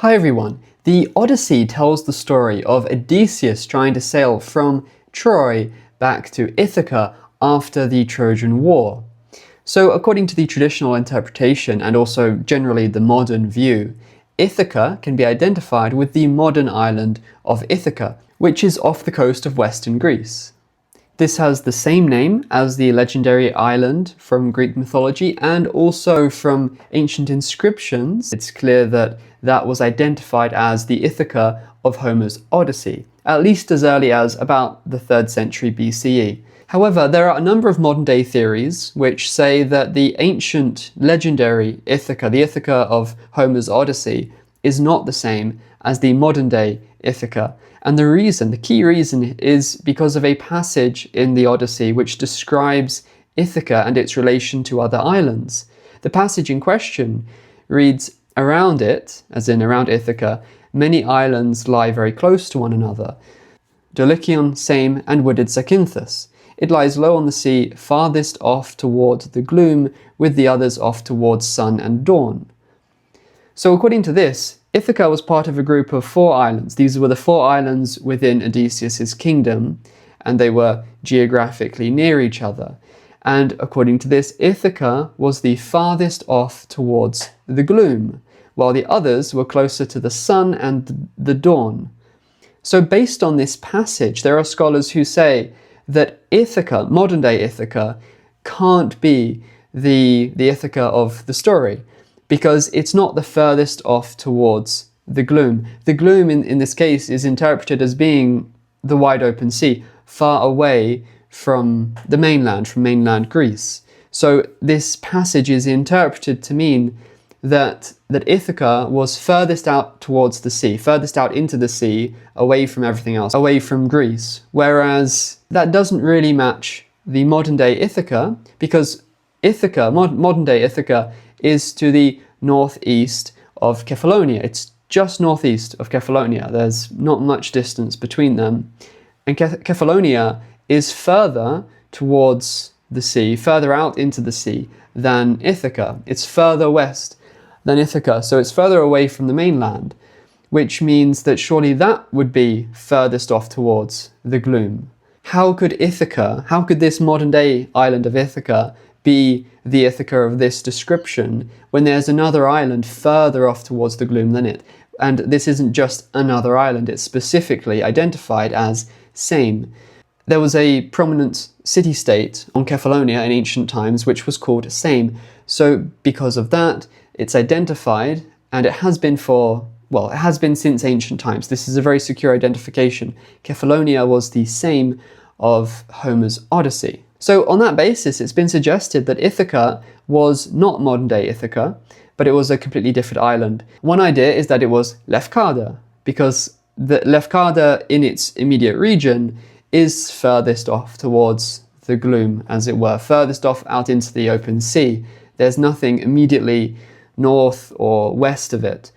Hi everyone. The Odyssey tells the story of Odysseus trying to sail from Troy back to Ithaca after the Trojan War. So according to the traditional interpretation and also generally the modern view, Ithaca can be identified with the modern island of Ithaca, which is off the coast of western Greece. This has the same name as the legendary island from Greek mythology and also from ancient inscriptions. It's clear that that was identified as the Ithaca of Homer's Odyssey, at least as early as about the 3rd century BCE. However, there are a number of modern-day theories which say that the ancient legendary Ithaca, the Ithaca of Homer's Odyssey, is not the same as the modern-day Ithaca. And the key reason, is because of a passage in the Odyssey which describes Ithaca and its relation to other islands. The passage in question reads, "Around it," as in around Ithaca, "many islands lie very close to one another. Dulichion, Same, and wooded Zacynthus. It lies low on the sea, farthest off toward the gloom, with the others off towards sun and dawn." So according to this, Ithaca was part of a group of 4 islands. These were the 4 islands within Odysseus' kingdom, and they were geographically near each other. And according to this, Ithaca was the farthest off towards the gloom, while the others were closer to the sun and the dawn. So based on this passage, there are scholars who say that Ithaca, modern-day Ithaca, can't be the Ithaca of the story, because it's not the furthest off towards the gloom. The gloom in this case is interpreted as being the wide open sea, far away from the mainland, from mainland Greece. So this passage is interpreted to mean that Ithaca was furthest out towards the sea, furthest out into the sea, away from everything else, away from Greece. Whereas that doesn't really match the modern-day Ithaca, because Ithaca, modern-day Ithaca, is to the northeast of Kefalonia. It's just northeast of Kefalonia. There's not much distance between them. And Kefalonia is further towards the sea, further out into the sea than Ithaca. It's further west than Ithaca, so it's further away from the mainland, which means that surely that would be furthest off towards the gloom. How could this modern-day island of Ithaca be the Ithaca of this description when there's another island further off towards the gloom than it? And this isn't just another island, it's specifically identified as Same. There was a prominent city-state on Kefalonia in ancient times which was called Same. So because of that, it's identified, and it has been since ancient times. This is a very secure identification. Kefalonia was the Same of Homer's Odyssey. So on that basis, it's been suggested that Ithaca was not modern-day Ithaca, but it was a completely different island. One idea is that it was Lefkada, because the Lefkada in its immediate region is furthest off towards the gloom, as it were, furthest off out into the open sea. There's nothing immediately north or west of it.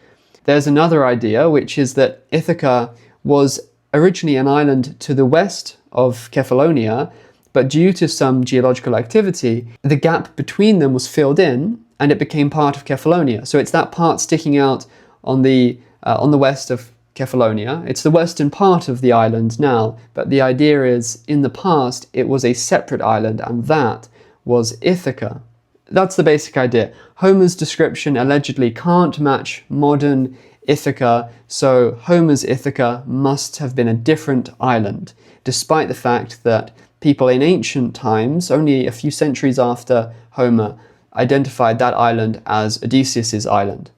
There's another idea, which is that Ithaca was originally an island to the west of Kefalonia, but due to some geological activity, the gap between them was filled in and it became part of Kefalonia. So it's that part sticking out on the west of Kefalonia. It's the western part of the island now, but the idea is in the past it was a separate island, and that was Ithaca. That's the basic idea. Homer's description allegedly can't match modern Ithaca, so Homer's Ithaca must have been a different island, despite the fact that people in ancient times, only a few centuries after Homer, identified that island as Odysseus' island.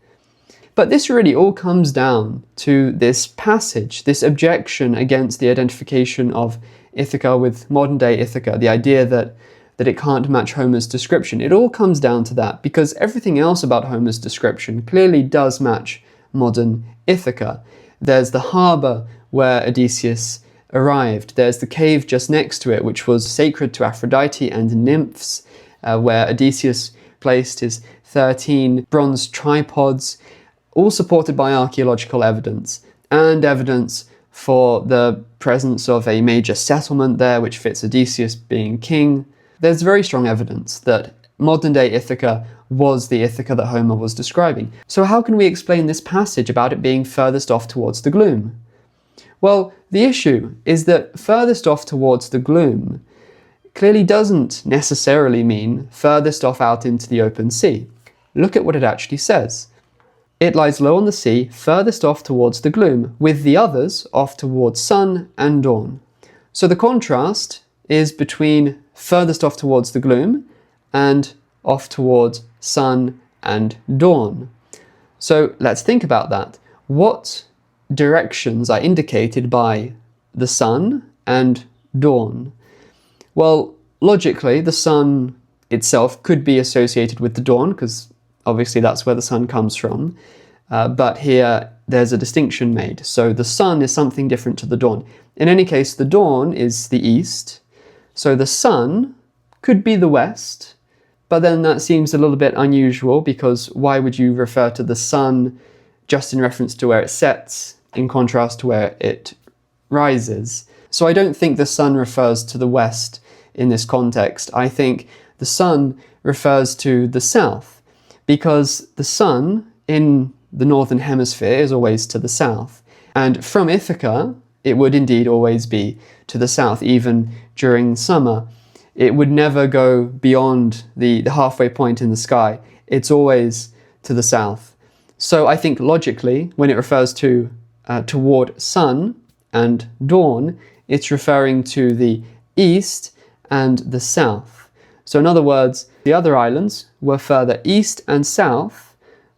But this really all comes down to this passage, this objection against the identification of Ithaca with modern-day Ithaca, the idea that it can't match Homer's description. It all comes down to that, because everything else about Homer's description clearly does match modern Ithaca. There's the harbour where Odysseus arrived. There's the cave just next to it, which was sacred to Aphrodite and nymphs, where Odysseus placed his 13 bronze tripods, all supported by archaeological evidence, and evidence for the presence of a major settlement there, which fits Odysseus being king. There's very strong evidence that modern-day Ithaca was the Ithaca that Homer was describing. So how can we explain this passage about it being furthest off towards the gloom? Well, the issue is that furthest off towards the gloom clearly doesn't necessarily mean furthest off out into the open sea. Look at what it actually says. It lies low on the sea, furthest off towards the gloom, with the others off towards sun and dawn. So the contrast is between furthest off towards the gloom and off towards sun and dawn. So let's think about that. What directions are indicated by the sun and dawn? Well, logically, the sun itself could be associated with the dawn, because obviously that's where the sun comes from. But here there's a distinction made. So the sun is something different to the dawn. In any case, the dawn is the east. So the sun could be the west. But then that seems a little bit unusual, because why would you refer to the sun just in reference to where it sets in contrast to where it rises? So I don't think the sun refers to the west in this context. I think the sun refers to the south, because the sun in the northern hemisphere is always to the south. And from Ithaca, it would indeed always be to the south, even during summer. It would never go beyond the halfway point in the sky. It's always to the south. So I think logically, when it refers to toward sun and dawn, it's referring to the east and the south. So in other words, the other islands were further east and south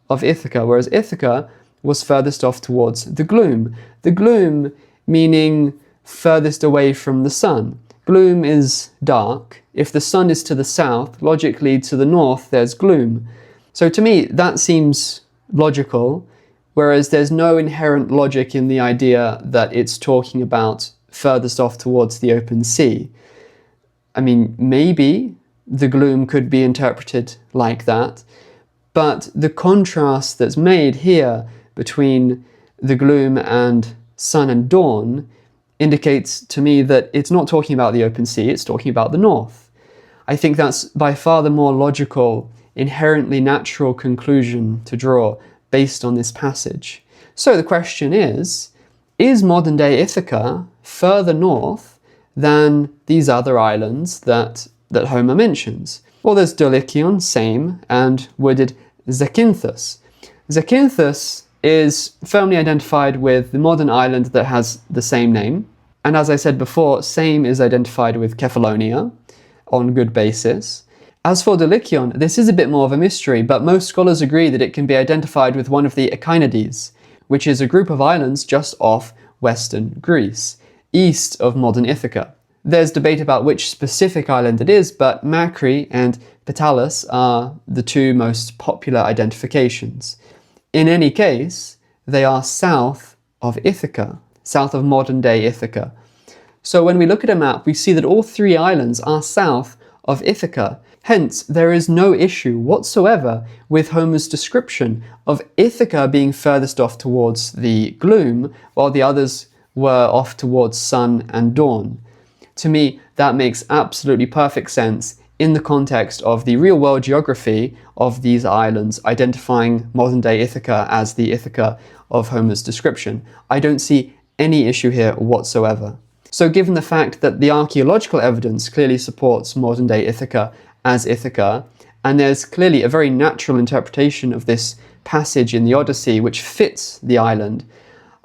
of Ithaca, whereas Ithaca was furthest off towards the gloom. The gloom meaning furthest away from the sun. Gloom is dark. If the sun is to the south, logically to the north there's gloom. So to me that seems logical, whereas there's no inherent logic in the idea that it's talking about furthest off towards the open sea. I mean, maybe the gloom could be interpreted like that, but the contrast that's made here between the gloom and sun and dawn indicates to me that it's not talking about the open sea, it's talking about the north. I think that's by far the more logical, inherently natural conclusion to draw based on this passage. So the question is modern-day Ithaca further north than these other islands that Homer mentions? Well, there's Dulichion, same, and wooded Zakynthos. Zakynthos is firmly identified with the modern island that has the same name. And as I said before, same is identified with Kefalonia on good basis. As for Dulichion, this is a bit more of a mystery, but most scholars agree that it can be identified with one of the Echinades, which is a group of islands just off western Greece, east of modern Ithaca. There's debate about which specific island it is, but Macri and Petalis are the two most popular identifications. In any case, they are south of Ithaca, south of modern-day Ithaca. So when we look at a map, we see that all three islands are south of Ithaca. Hence, there is no issue whatsoever with Homer's description of Ithaca being furthest off towards the gloom, while the others were off towards sun and dawn. To me, that makes absolutely perfect sense in the context of the real-world geography of these islands, identifying modern-day Ithaca as the Ithaca of Homer's description. I don't see any issue here whatsoever. So given the fact that the archaeological evidence clearly supports modern-day Ithaca as Ithaca, and there's clearly a very natural interpretation of this passage in the Odyssey which fits the island,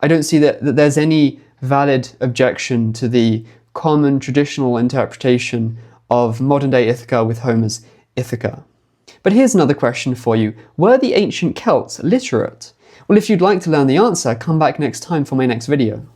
I don't see that there's any valid objection to the common traditional interpretation of modern-day Ithaca with Homer's Ithaca. But here's another question for you. Were the ancient Celts literate? Well, if you'd like to learn the answer, come back next time for my next video.